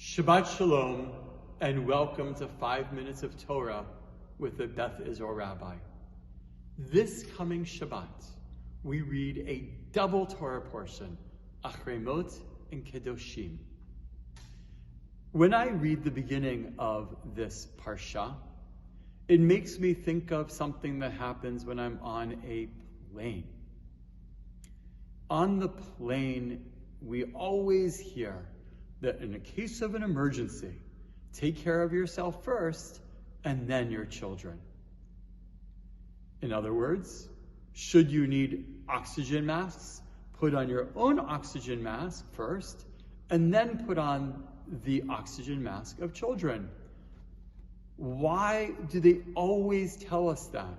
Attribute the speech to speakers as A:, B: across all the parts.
A: Shabbat Shalom, and welcome to 5 Minutes of Torah with the Beth Israel Rabbi. This coming Shabbat, we read a double Torah portion, Acharei Mot and Kedoshim. When I read the beginning of this parsha, it makes me think of something that happens when I'm on a plane. On the plane, we always hear that in a case of an emergency, take care of yourself first and then your children. In other words, should you need oxygen masks, put on your own oxygen mask first and then put on the oxygen mask of children. Why do they always tell us that?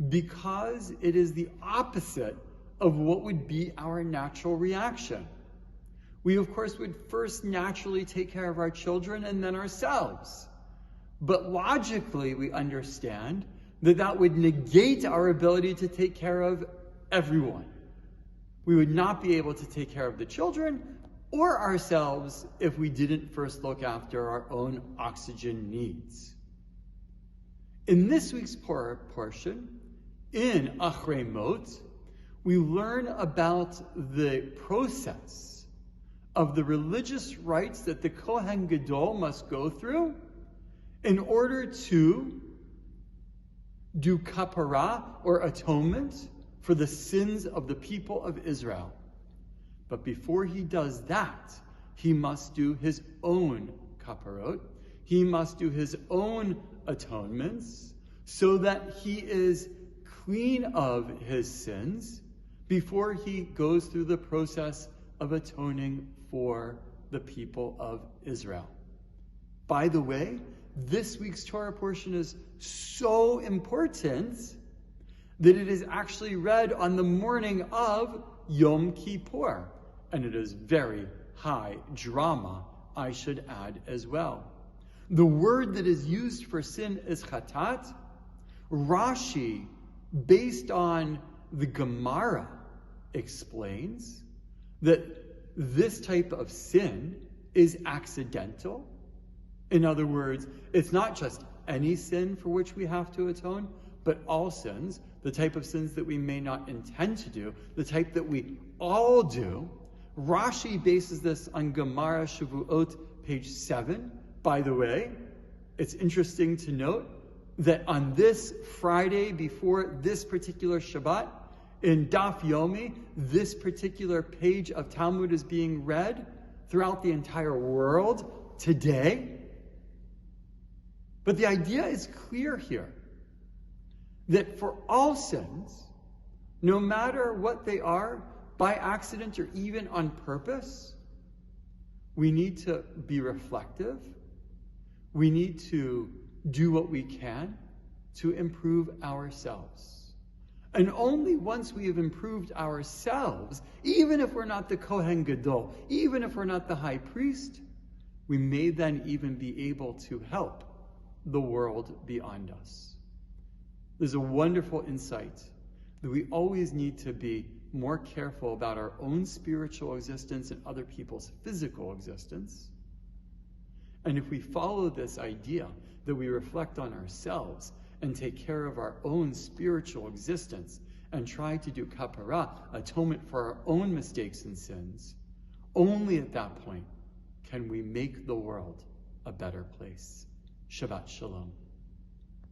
A: Because it is the opposite of what would be our natural reaction. We, of course, would first naturally take care of our children and then ourselves. But logically, we understand that that would negate our ability to take care of everyone. We would not be able to take care of the children or ourselves if we didn't first look after our own oxygen needs. In this week's portion, in Acharei Mot, we learn about the process of the religious rites that the Kohen Gadol must go through in order to do kapara, or atonement, for the sins of the people of Israel. But before he does that, he must do his own kaparot. He must do his own atonements so that he is clean of his sins before he goes through the process of atoning for the people of Israel. By the way, this week's Torah portion is so important that it is actually read on the morning of Yom Kippur. And it is very high drama, I should add as well. The word that is used for sin is chatat. Rashi, based on the Gemara, explains that this type of sin is accidental. In other words, it's not just any sin for which we have to atone, but all sins, the type of sins that we may not intend to do, the type that we all do. Rashi bases this on Gemara Shavuot, page 7. By the way, it's interesting to note that on this Friday before this particular Shabbat, in Daf Yomi, this particular page of Talmud is being read throughout the entire world today. But the idea is clear here, that for all sins, no matter what they are, by accident or even on purpose, we need to be reflective. We need to do what we can to improve ourselves. And only once we have improved ourselves, even if we're not the Kohen Gadol, even if we're not the high priest, we may then even be able to help the world beyond us. There's a wonderful insight that we always need to be more careful about our own spiritual existence and other people's physical existence. And if we follow this idea that we reflect on ourselves and take care of our own spiritual existence and try to do kapara, atonement for our own mistakes and sins, only at that point can we make the world a better place. Shabbat Shalom.